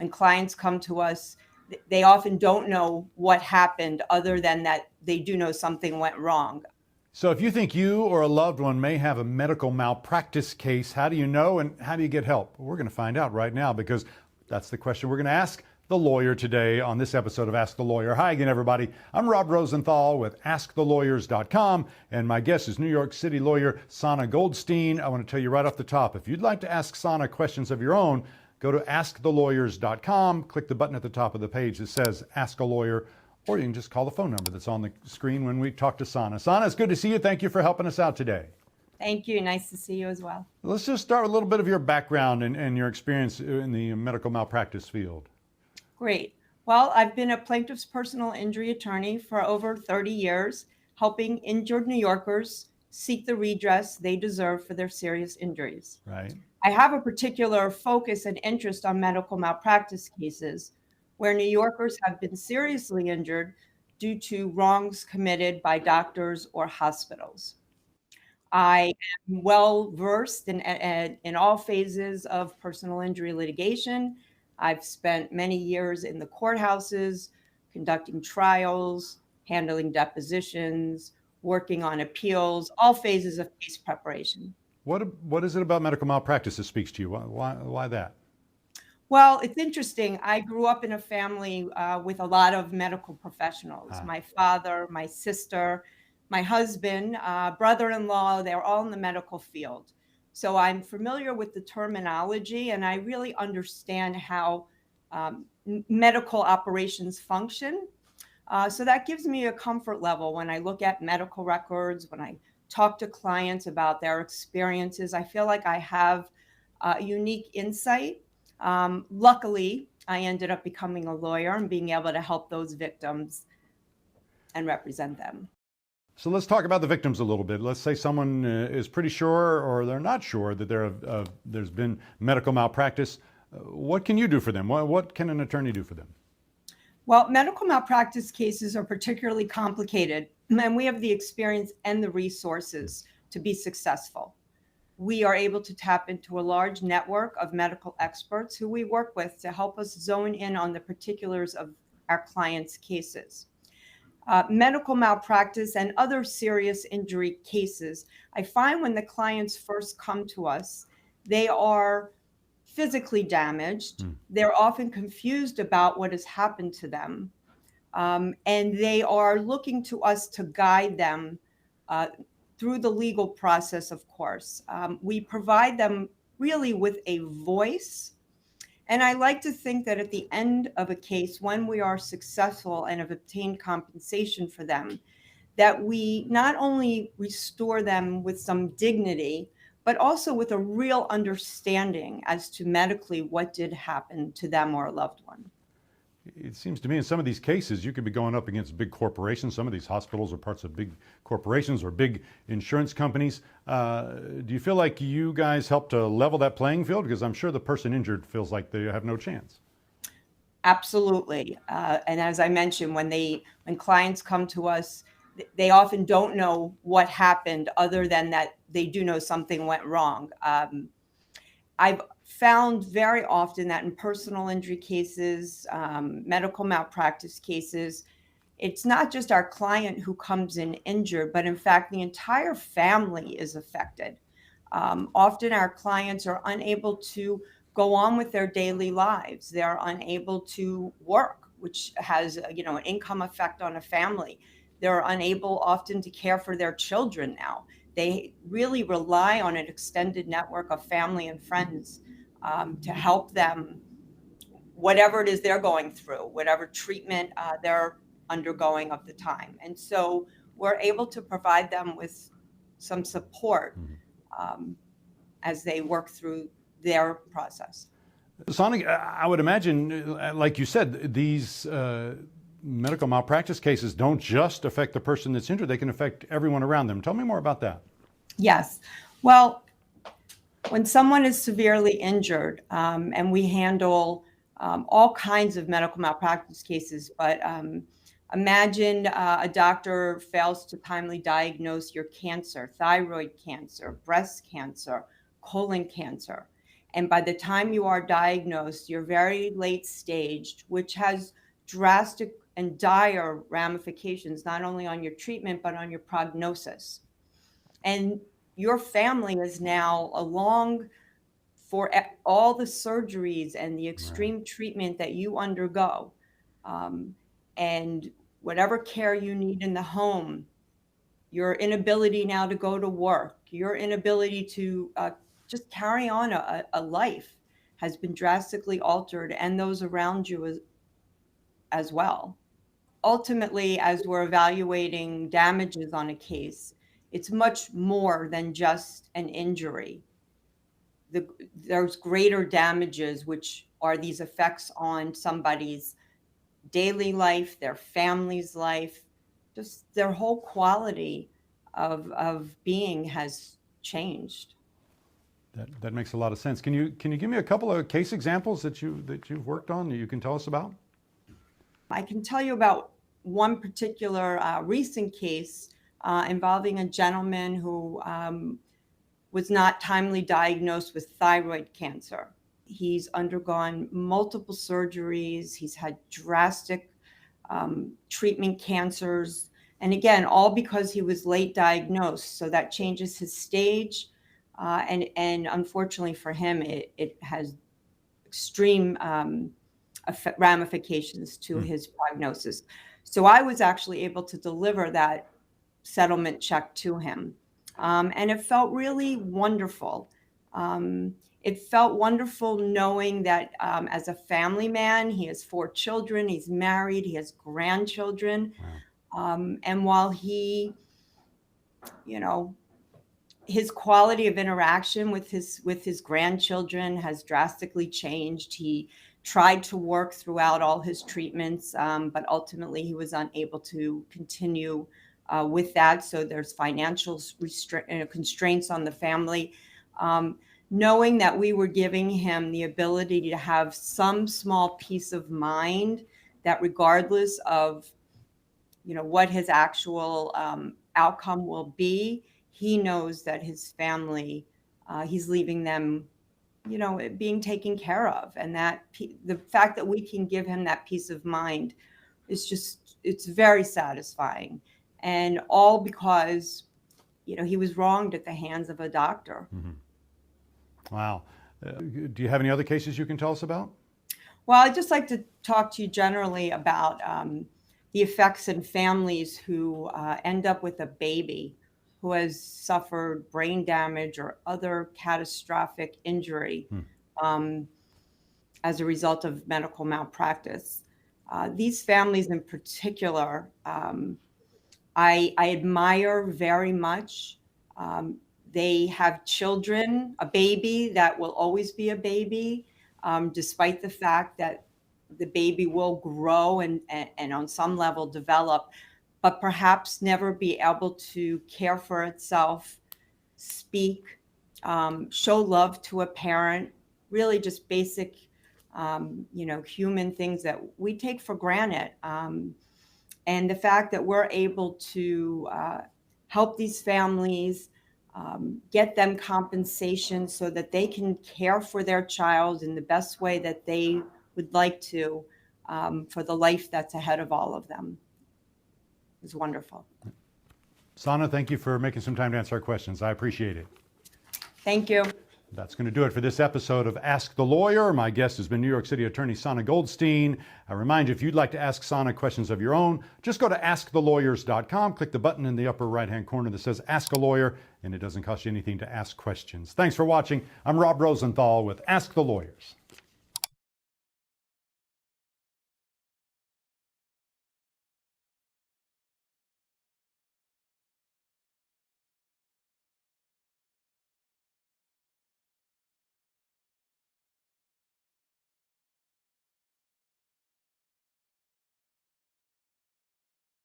when clients come to us, they often don't know what happened other than that they do know something went wrong. So if you think you or a loved one may have a medical malpractice case, how do you know and how do you get help? We're going to find out right now, because that's the question we're going to ask the lawyer today on this episode of Ask the Lawyer. Hi again, everybody. I'm Rob Rosenthal with AskTheLawyers.com, and my guest is New York City lawyer Sonna Goldstein. I want to tell you right off the top, if you'd like to ask Sonna questions of your own, go to AskTheLawyers.com, click the button at the top of the page that says Ask a Lawyer, or you can just call the phone number that's on the screen when we talk to Sonna. Sonna, it's good to see you. Thank you for helping us out today. Thank you. Nice to see you as well. Let's just start with a little bit of your background and your experience in the medical malpractice field. Great. Well, I've been a plaintiff's personal injury attorney for over 30 years, helping injured New Yorkers seek the redress they deserve for their serious injuries. Right. I have a particular focus and interest on medical malpractice cases where New Yorkers have been seriously injured due to wrongs committed by doctors or hospitals. I am well versed in all phases of personal injury litigation. I've spent many years in the courthouses, conducting trials, handling depositions, working on appeals, all phases of case preparation. What is it about medical malpractice that speaks to you? Why that? Well, it's interesting. I grew up in a family with a lot of medical professionals. My father, my sister, my husband, brother-in-law, they're all in the medical field. So I'm familiar with the terminology, and I really understand how medical operations function. So that gives me a comfort level when I look at medical records, when I talk to clients about their experiences. I feel like I have a unique insight. Luckily, I ended up becoming a lawyer and being able to help those victims and represent them. So let's talk about the victims a little bit. Let's say someone is pretty sure or they're not sure that there's been medical malpractice. What can you do for them? What can an attorney do for them? Well, medical malpractice cases are particularly complicated, and we have the experience and the resources to be successful. We are able to tap into a large network of medical experts who we work with to help us zone in on the particulars of our clients' cases. Medical malpractice and other serious injury cases, I find when the clients first come to us, they are physically damaged. They're often confused about what has happened to them. And they are looking to us to guide them through the legal process, of course. We provide them really with a voice. And I like to think that at the end of a case, when we are successful and have obtained compensation for them, that we not only restore them with some dignity, but also with a real understanding as to medically what did happen to them or a loved one. It seems to me in some of these cases, you could be going up against big corporations. Some of these hospitals are parts of big corporations or big insurance companies. Do you feel like you guys help to level that playing field? Because I'm sure the person injured feels like they have no chance. Absolutely. And as I mentioned, when clients come to us, they often don't know what happened other than that they do know something went wrong. I've found very often that in personal injury cases, medical malpractice cases, it's not just our client who comes in injured, but in fact, the entire family is affected. Often our clients are unable to go on with their daily lives. They're unable to work, which has an income effect on a family. They're unable often to care for their children now. They really rely on an extended network of family and friends to help them, whatever it is they're going through, whatever treatment they're undergoing of the time. And so we're able to provide them with some support as they work through their process. Sonna, I would imagine, like you said, these medical malpractice cases don't just affect the person that's injured, they can affect everyone around them. Tell me more about that. Yes. Well, when someone is severely injured, and we handle all kinds of medical malpractice cases, but imagine a doctor fails to timely diagnose your cancer, thyroid cancer, breast cancer, colon cancer. And by the time you are diagnosed, you're very late staged, which has drastic and dire ramifications, not only on your treatment, but on your prognosis. And your family is now along for all the surgeries and the extreme treatment that you undergo, and whatever care you need in the home, your inability now to go to work, your inability to just carry on a life has been drastically altered, and those around you as well. Ultimately, as we're evaluating damages on a case, it's much more than just an injury. There's greater damages, which are these effects on somebody's daily life, their family's life, just their whole quality of being has changed. That makes a lot of sense. Can you give me a couple of case examples that you've worked on that you can tell us about? I can tell you about one particular recent case involving a gentleman who was not timely diagnosed with thyroid cancer. He's undergone multiple surgeries. He's had drastic treatment cancers. And again, all because he was late diagnosed. So that changes his stage. And unfortunately for him, it has extreme ramifications to his prognosis. So I was actually able to deliver that settlement check to him. And it felt really wonderful. It felt wonderful knowing that as a family man, he has 4 children, he's married, he has grandchildren. And while he, his quality of interaction with his grandchildren has drastically changed. He tried to work throughout all his treatments, but ultimately he was unable to continue with that. So there's financial constraints on the family. Knowing that we were giving him the ability to have some small peace of mind that regardless of, what his actual outcome will be, he knows that his family, he's leaving them, being taken care of. And that the fact that we can give him that peace of mind is it's very satisfying. And all because, he was wronged at the hands of a doctor. Mm-hmm. Wow. Do you have any other cases you can tell us about? Well, I'd just like to talk to you generally about the effects in families who end up with a baby who has suffered brain damage or other catastrophic injury as a result of medical malpractice. These families in particular, I admire very much. They have children, a baby that will always be a baby, despite the fact that the baby will grow and on some level develop, but perhaps never be able to care for itself, speak, show love to a parent, really just basic, human things that we take for granted. And the fact that we're able to help these families, get them compensation so that they can care for their child in the best way that they would like to, for the life that's ahead of all of them. It's wonderful. Sonna, thank you for making some time to answer our questions. I appreciate it. Thank you. That's going to do it for this episode of Ask the Lawyer. My guest has been New York City attorney Sonna Goldstein. I remind you, if you'd like to ask Sonna questions of your own, just go to askthelawyer.com, click the button in the upper right-hand corner that says Ask a Lawyer, and it doesn't cost you anything to ask questions. Thanks for watching. I'm Rob Rosenthal with Ask the Lawyers.